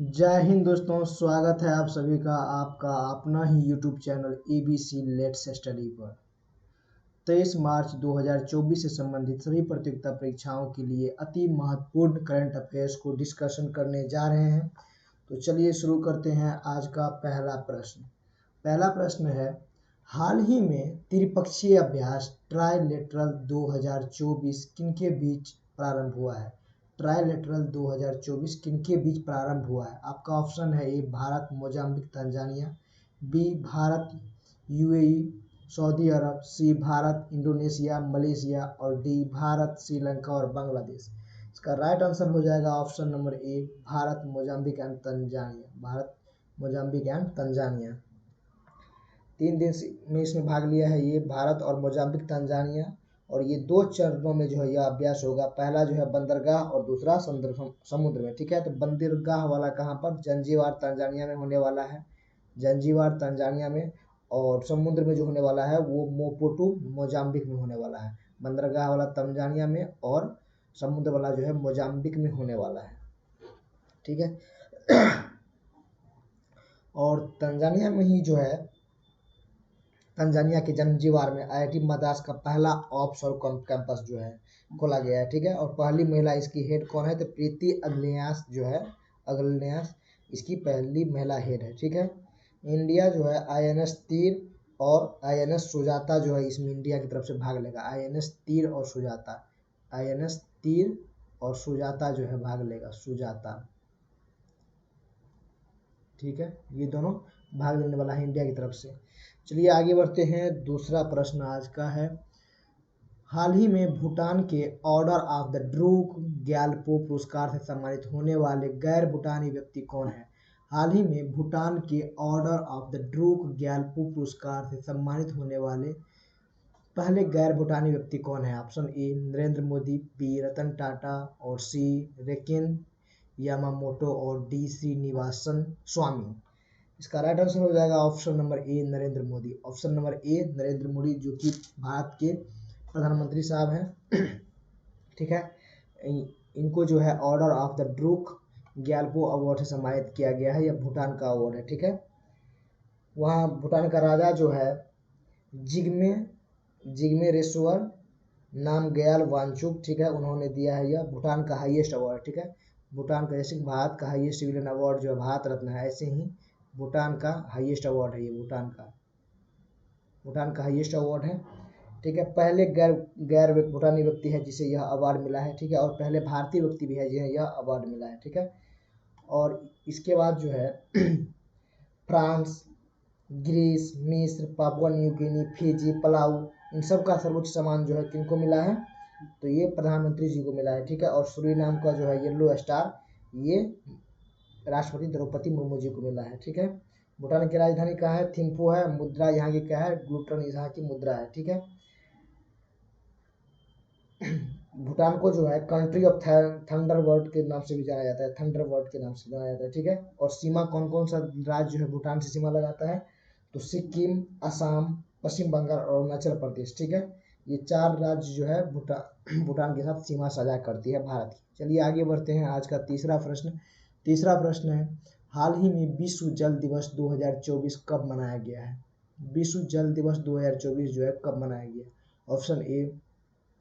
जय हिंद दोस्तों, स्वागत है आप सभी का आपका अपना ही YouTube channel ABC let's study पर। 23 मार्च 2024 से संबंधित सभी प्रतियोगिता परीक्षाओं के लिए अति महत्वपूर्ण करंट अफेयर्स को डिस्कशन करने जा रहे हैं। तो चलिए शुरू करते हैं आज का पहला प्रश्न। पहला प्रश्न है, हाल ही में त्रिपक्षीय अभ्यास ट्राइलेटरल 2024 किनके बीच प्रारंभ हुआ है? ट्राइलेटरल 2024 किनके बीच प्रारंभ हुआ है? आपका ऑप्शन है A Bharat Mozambique Tanzania, B Bharat UAE Saudi Arabia, C Bharat Indonesia Malaysia और डी भारत श्रीलंका और बांग्लादेश। इसका राइट आंसर हो जाएगा option number A Bharat Mozambique and Tanzania. Bharat Mozambique and Tanzania 3 दिन में इसमें भाग लिया है ये भारत और मोजाम्बिक तंजानिया, और ये 2 चरणों में जो है यह अभ्यास होगा। पहला जो है बंदरगाह और दूसरा समुद्र में। ठीक है, तो बंदरगाह वाला कहाँ पर? जंजीबार तंजानिया में होने वाला है, जंजीबार तंजानिया में। और समुद्र में जो होने वाला है वो मोपुटू मोजाम्बिक में होने वाला है। बंदरगाह वाला तंजानिया में और समुद्र वाला जो है मोजाम्बिक में होने वाला है। ठीक है और तंजानिया में ही जो है तंजानिया के जंजीबार में IIT मद्रास का पहला ऑफशोर कैंपस जो है खोला गया है। ठीक है, और पहली महिला इसकी हेड कौन है? तो प्रीति अग्न्यास जो है, अग्न्यास इसकी पहली महिला हेड है। ठीक है, इंडिया जो है INS तीर और INS सुजाता जो है इसमें इंडिया की तरफ से भाग लेगा। INS तीर और सुजाता, INS तीर और सुजाता जो है भाग लेगा, सुजाता। ठीक है, ये दोनों भाग लेने वाला है इंडिया की तरफ से। चलिए आगे बढ़ते हैं। दूसरा प्रश्न आज का है, हाल ही में भूटान के order of the Druk Gyalpo पुरस्कार से सम्मानित होने वाले गैर भूटानी व्यक्ति कौन है? हाल ही में भूटान के order of the Druk Gyalpo पुरस्कार से सम्मानित होने वाले पहले गैर भूटानी व्यक्ति कौन है? Option A Narendra Modi, B Ratan Tata और सी रेकिन यामामोटो और डी श्रीनिवासन स्वामी। इसका राइट आंसर हो जाएगा option number A Narendra Modi. Option number A Narendra Modi जो कि भारत के प्रधानमंत्री साहब हैं। ठीक है, इनको जो है order of the Druk Gyalpo award से सम्मानित किया गया है। यह भूटान का अवार्ड है। ठीक है, वहाँ भूटान का राजा जो है जिग्मे रेश्वर नामग्याल वांगचुक, ठीक है, उन्होंने दिया है। यह भूटान का हाईएस्ट अवार्ड। ठीक है, भूटान का, जैसे भारत का हाईएस्ट सिविलियन अवार्ड जो है भारत रत्न है, ऐसे ही भूटान का हाईएस्ट अवार्ड है ये। भूटान का हाईएस्ट अवार्ड है। ठीक है, पहले गैर भूटानी व्यक्ति है जिसे यह अवार्ड मिला है। ठीक है, और पहले भारतीय व्यक्ति भी है जिन्हें यह अवार्ड मिला है। ठीक है, और इसके बाद जो है फ्रांस, ग्रीस, मिस्र, Papua New Guinea, Fiji, Palau, इन सब का सर्वोच्च सम्मान जो है किनको मिला है? तो ये प्रधानमंत्री जी को मिला है। ठीक है, और सूरीनाम का जो है येलो स्टार ये राष्ट्रपति द्रौपदी मुर्मू जी को मिला है। ठीक है, भूटान की राजधानी कहाँ है? थिम्पू है। मुद्रा यहाँ की क्या है? ग्लूटन यहाँ की मुद्रा है। ठीक है, भूटान को जो है कंट्री ऑफ थंडरबर्ड के नाम से भी जाना जाता है, थंडरबर्ड के नाम से जाना जाता है। ठीक है, और सीमा कौन कौन सा राज्य जो है भूटान से सीमा लगाता है? तो सिक्किम, असम, पश्चिम बंगाल और अरुणाचल प्रदेश। ठीक है, ये 4 राज्य जो है भूटान के साथ सीमा साझा करती है भारत की। चलिए आगे बढ़ते हैं। आज का तीसरा प्रश्न है, हाल ही में विश्व जल दिवस 2024 कब मनाया गया है? विश्व जल दिवस 2024 जो है कब मनाया गया? ऑप्शन ए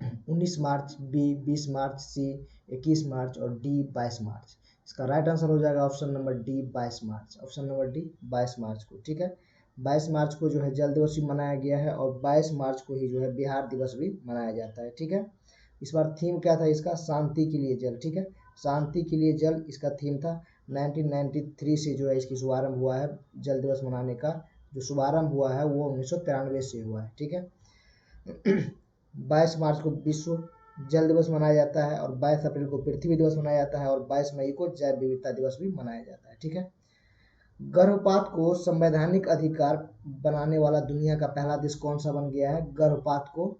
19 मार्च, बी 20 मार्च, सी 21 मार्च और डी 22 मार्च। इसका राइट आंसर हो जाएगा ऑप्शन नंबर डी 22 मार्च। ऑप्शन नंबर डी 22 मार्च को। ठीक है, 22 मार्च को जो है जल दिवस भी मनाया गया है और 22 मार्च को ही जो है बिहार दिवस भी मनाया जाता है। ठीक है, इस बार थीम क्या था इसका? शांति के लिए जल। ठीक है, शांति के लिए जल इसका थीम था। 1993 से जो है इसकी शुभारंभ हुआ है। जल दिवस मनाने का जो शुभारंभ हुआ है वो 1993 से हुआ है। ठीक है, 22 मार्च को विश्व जल दिवस मनाया जाता है और 22 अप्रैल को पृथ्वी दिवस मनाया जाता है और 22 मई को जैव विविधता दिवस भी मनाया जाता है। ठीक है, गर्भपात को संवैधानिक अधिकार बनाने वाला दुनिया का पहला देश कौन सा बन गया है? गर्भपात को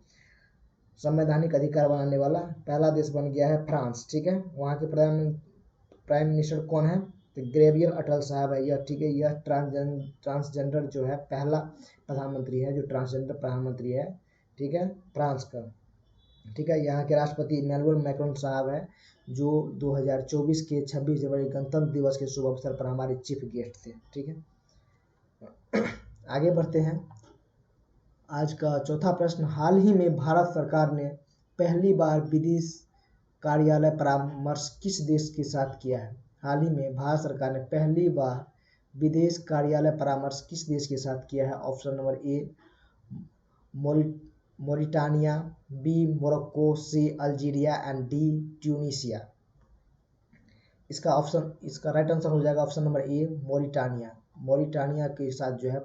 संवैधानिक अधिकार बनाने वाला पहला देश बन गया है फ्रांस। ठीक है, वहाँ के प्राइम मिनिस्टर कौन है? तो ग्रेवियर अटल साहब है यह। ठीक है, यह ट्रांसजेंडर जो है पहला प्रधानमंत्री है जो ट्रांसजेंडर प्रधानमंत्री है। ठीक है, फ्रांस का। ठीक है। यहाँ के राष्ट्रपति इमैनुअल मैक्रोन साहब है, जो 2024 के 26 जनवरी गणतंत्र दिवस के शुभ अवसर पर हमारे चीफ गेस्ट थे। ठीक है, आगे बढ़ते हैं। आज का चौथा प्रश्न, हाल ही में भारत सरकार ने पहली बार विदेश कार्यालय परामर्श किस देश के साथ किया है? हाल ही में भारत सरकार ने पहली बार विदेश कार्यालय परामर्श किस देश के साथ किया है? Option number A Mauritania, B Morocco, C Algeria and D Tunisia. इसका राइट आंसर हो जाएगा option number A Mauritania. Mauritania के साथ जो है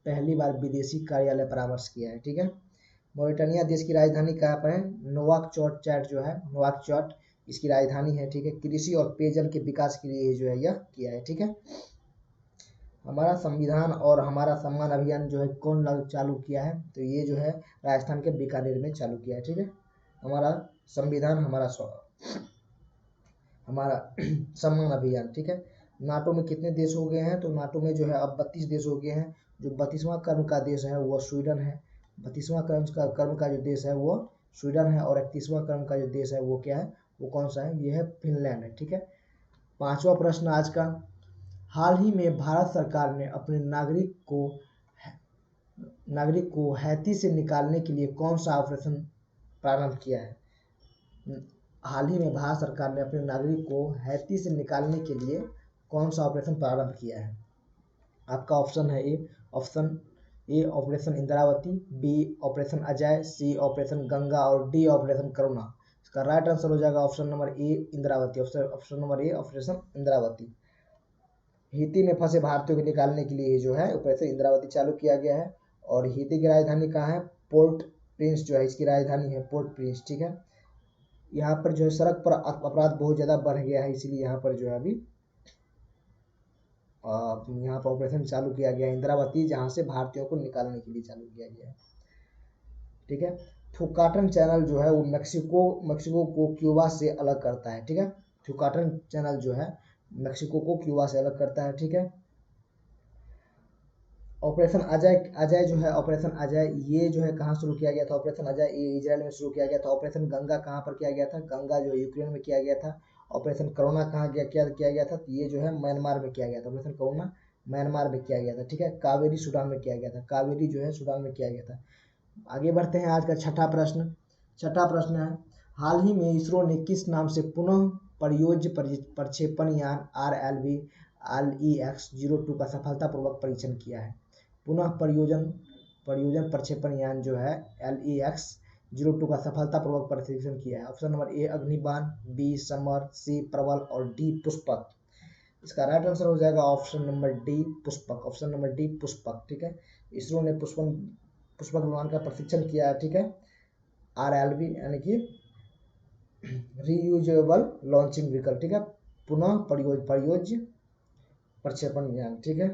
पहली बार विदेशी कार्यालय परामर्श किया है। ठीक है, मोरिटानिया देश की राजधानी कहाँ पर है? नोवाकचोट जो है, नोवाकचोट इसकी राजधानी है। ठीक है, कृषि और पेयजल के विकास के लिए जो है यह किया है। ठीक है, हमारा संविधान और हमारा सम्मान अभियान जो है कौन चालू किया है? तो ये जो है राजस्थान के बीकानेर में चालू किया है। ठीक है, हमारा संविधान हमारा सम्मान अभियान। ठीक है, नाटो में कितने देश हो गए हैं? तो नाटो में जो है अब 32 देश हो गए हैं। जो 32वां क्रम का देश है वो स्वीडन है। 32वां क्रम का जो देश है वो स्वीडन है, और 31वां क्रम का जो देश है वो क्या है? वो कौन सा है? ये है फिनलैंड है। ठीक है, पांचवा प्रश्न आज का, हाल ही में भारत सरकार ने अपने नागरिक को हैती से निकालने के लिए कौन सा ऑपरेशन प्रारंभ किया है? हाल ही में भारत सरकार ने अपने नागरिक को हैती से निकालने के लिए कौन सा ऑपरेशन प्रारंभ किया है? आपका ऑप्शन है A operation Indravati, B operation Ajay, C operation Ganga और डी ऑपरेशन करुणा। इसका राइट आंसर हो जाएगा option number A Indravati. Option number A operation Indravati. Haiti में फंसे भारतीयों को निकालने के लिए जो है ऑपरेशन इंद्रावती चालू किया गया है। और हैती की राजधानी कहाँ है? पोर्ट प्रिंस जो है इसकी राजधानी है, पोर्ट प्रिंस। ठीक है, यहाँ पर जो है सड़क पर अपराध बहुत ज़्यादा बढ़ गया है, इसीलिए यहाँ पर जो है अभी यहाँ पर ऑपरेशन चालू किया गया है इंद्रावती, जहाँ से भारतीयों को निकालने के लिए चालू किया गया है। ठीक है, थुकाटन चैनल जो है वो मेक्सिको को क्यूबा से अलग करता है। ठीक है, थुकाटन चैनल जो है मेक्सिको को क्यूबा से अलग करता है। ठीक है, ऑपरेशन अजय जो है, ऑपरेशन अजय ये जो है कहाँ शुरू किया गया था? ऑपरेशन अजय ये इजराइल में शुरू किया गया था। ऑपरेशन गंगा कहाँ पर किया गया था? गंगा जो है यूक्रेन में किया गया था। ऑपरेशन करुणा कहाँ किया गया था? ये जो है म्यांमार में किया गया था। ऑपरेशन करुणा म्यांमार में किया गया था। ठीक है, कावेरी सूडान में किया गया था। कावेरी जो है सूडान में किया गया था। आगे बढ़ते हैं। आज का छठा प्रश्न है, हाल ही में इसरो ने किस नाम से पुनः परियोज्य प्रक्षेपण यान RLV-LEX-02 का सफलतापूर्वक परीक्षण किया है? पुनः परियोजन प्रक्षेपण यान जो है LEX-02 का सफलतापूर्वक परीक्षण किया है। Option number A Agnibaan, B Samar, C Prabal और डी पुष्पक। इसका राइट आंसर हो जाएगा option number D Pushpak. Option number D Pushpak. ठीक है, इसरो ने पुष्पक विमान का परीक्षण किया है। ठीक है, RLV यानी कि रीयूजेबल लॉन्चिंग व्हीकल। ठीक है, पुनः परियोज्य प्रक्षेपण यान। ठीक है,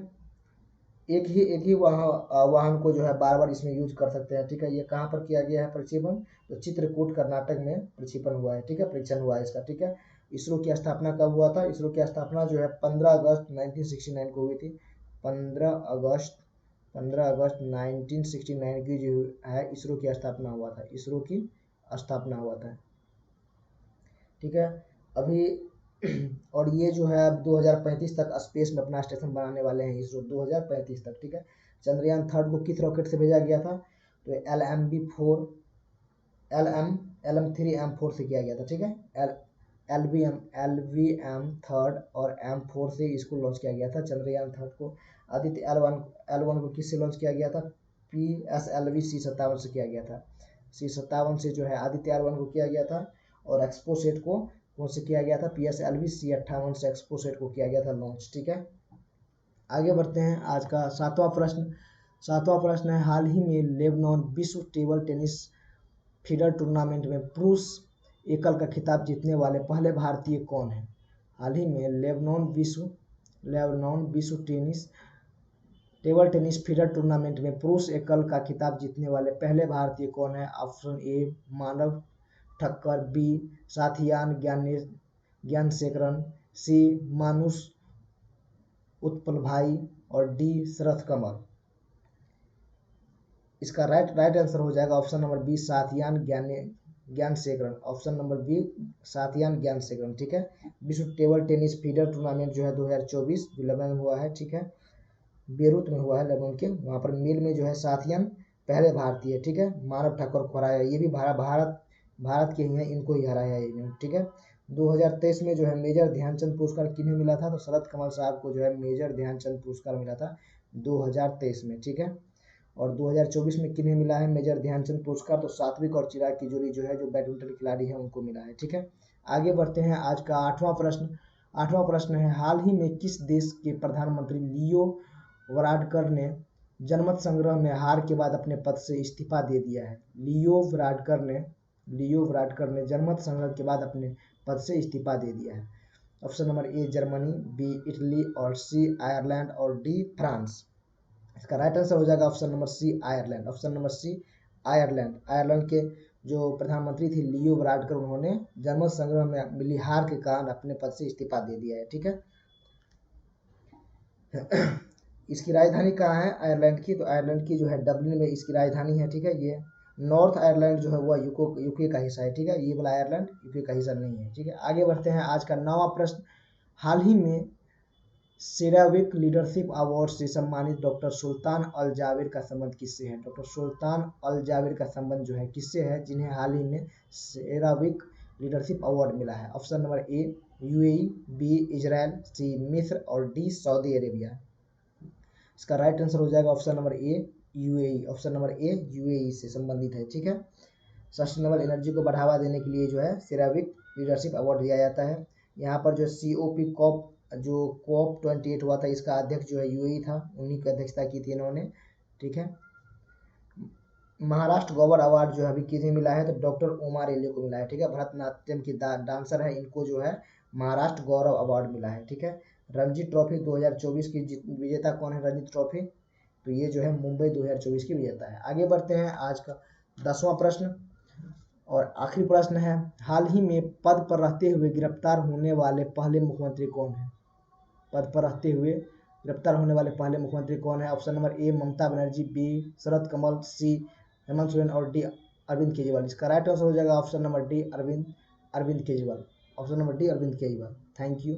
एक ही वाहन को जो है बार बार इसमें यूज कर सकते हैं। ठीक है, ये कहाँ पर किया गया है प्रक्षेपण? तो चित्रकूट कर्नाटक में प्रक्षेपण हुआ है। ठीक है, परीक्षण हुआ है इसका। ठीक है, इसरो की स्थापना कब हुआ था? इसरो की स्थापना जो है 15 अगस्त 1969 को हुई थी। 15 अगस्त 1969 की जो है इसरो की स्थापना हुआ था। इसरो की स्थापना हुआ था। ठीक है, अभी और ये जो है अब 2035 तक स्पेस में अपना स्टेशन बनाने वाले हैं इसरो, 2035 तक। ठीक है, चंद्रयान 3 को किस रॉकेट से भेजा गया था? तो LM3M4 से किया गया था। ठीक है, LVM3 और M4 से इसको लॉन्च किया गया था चंद्रयान 3 को। आदित्य L1 को किससे लॉन्च किया गया था? PSLV C57 से किया गया था। C57 से जो है आदित्य L1 को किया गया था। और एक्सपोसेट को कौन से किया गया था? PSLV C58 से एक्सपोसेट को किया गया था लॉन्च। ठीक है, आगे बढ़ते हैं। आज का सातवां प्रश्न है, हाल ही में लेबनान विश्व टेबल टेनिस फीडर टूर्नामेंट में पुरुष एकल का खिताब जीतने वाले पहले भारतीय कौन है? हाल ही में लेबनान विश्व टेबल टेनिस फीडर टूर्नामेंट में पुरुष एकल का खिताब जीतने वाले पहले भारतीय कौन है? Option A Manav Thakkar, B Sathiyan Gnanasekaran, C Manush Utpal भाई और डी शरथ कमल। इसका राइट आंसर हो जाएगा ऑप्शन नंबर बी, सातियान ज्ञान सेकरण। ऑप्शन नंबर बी, सातियान ज्ञान सेकरण, ठीक है। विश्व टेबल टेनिस फीडर टूर्नामेंट जो है 2024 जो लेबनान में हुआ है, ठीक है, बेरूत में हुआ है लेबनान के, वहाँ पर मेल में जो है साथियन पहले भारतीय, ठीक है, मानव ठाकुर को हराया। ये भी भारत के ही हैं, इनको ही हराया है इन्होंने, ठीक है। 2023 में जो है मेजर ध्यानचंद पुरस्कार किन्हें मिला था, तो शरद कमल साहब को जो है मेजर ध्यानचंद पुरस्कार मिला था 2023 में, ठीक है। और 2024 में किन्हें मिला है मेजर ध्यानचंद पुरस्कार, तो सात्विक और चिराग की जोड़ी जो है, जो बैडमिंटन खिलाड़ी है, उनको मिला है, ठीक है। आगे बढ़ते हैं, आज का 8वां प्रश्न है, हाल ही में किस देश के प्रधानमंत्री लियो वराडकर ने जनमत संग्रह में हार के बाद अपने पद से इस्तीफा दे दिया है? लियो वराडकर ने जनमत संग्रह के बाद अपने पद से इस्तीफा दे दिया है। Option number A Germany, B Italy, और सी आयरलैंड, और डी फ्रांस। इसका राइट आंसर हो जाएगा option number C Ireland. Option number C Ireland के जो प्रधानमंत्री थे लियो वराडकर, उन्होंने जनमत संग्रह में मिली हार के कारण अपने पद से इस्तीफा दे दिया है, ठीक है। इसकी राजधानी कहाँ है आयरलैंड की, तो आयरलैंड की जो है डबलिन में इसकी राजधानी है, ठीक है। ये नॉर्थ आयरलैंड जो है वह यूके का हिस्सा है, ठीक है। ये वाला आयरलैंड यूके का हिस्सा नहीं है, ठीक है। आगे बढ़ते हैं, आज का 9वां प्रश्न, हाल ही में सेराविक लीडरशिप अवार्ड से सम्मानित डॉक्टर सुल्तान अल जावेर का संबंध किससे है? डॉक्टर सुल्तान अल जावेर का संबंध जो है किससे है, जिन्हें हाल ही में सेराविक लीडरशिप अवार्ड मिला है? Option number A UAE, B Israel, C मिस्र, और डी सऊदी अरेबिया। इसका राइट आंसर हो जाएगा option number A UAE. Option number A UAE से संबंधित है, ठीक है। सस्टेनेबल एनर्जी को बढ़ावा देने के लिए जो है सेराविक लीडरशिप अवार्ड दिया जाता है। यहाँ पर जो COP COP 28 हुआ था, इसका अध्यक्ष जो है यूएई था, उन्हीं की अध्यक्षता की थी इन्होंने, ठीक है। महाराष्ट्र गौरव अवार्ड जो है अभी किसे मिला है, तो डॉक्टर ओमार एलियो को मिला है, ठीक है। भरतनाट्यम की डांसर है, इनको जो है महाराष्ट्र गौरव अवार्ड मिला है, ठीक है। रणजी ट्रॉफी 2024 की विजेता कौन है? रणजी ट्रॉफी, तो ये जो है मुंबई 2024 की विजेता है। आगे बढ़ते हैं, आज का 10वां प्रश्न और आखिरी प्रश्न है, हाल ही में पद पर रहते हुए गिरफ्तार होने वाले पहले मुख्यमंत्री कौन है? पद पर रहते हुए गिरफ्तार होने वाले पहले मुख्यमंत्री कौन है? Option number A Mamata Banerjee, B Sharad Kamal, C Hemant Soren, और डी अरविंद केजरीवाल। इसका राइट आंसर हो जाएगा option number D Arvind Kejriwal. Option number D Arvind Kejriwal. Thank you.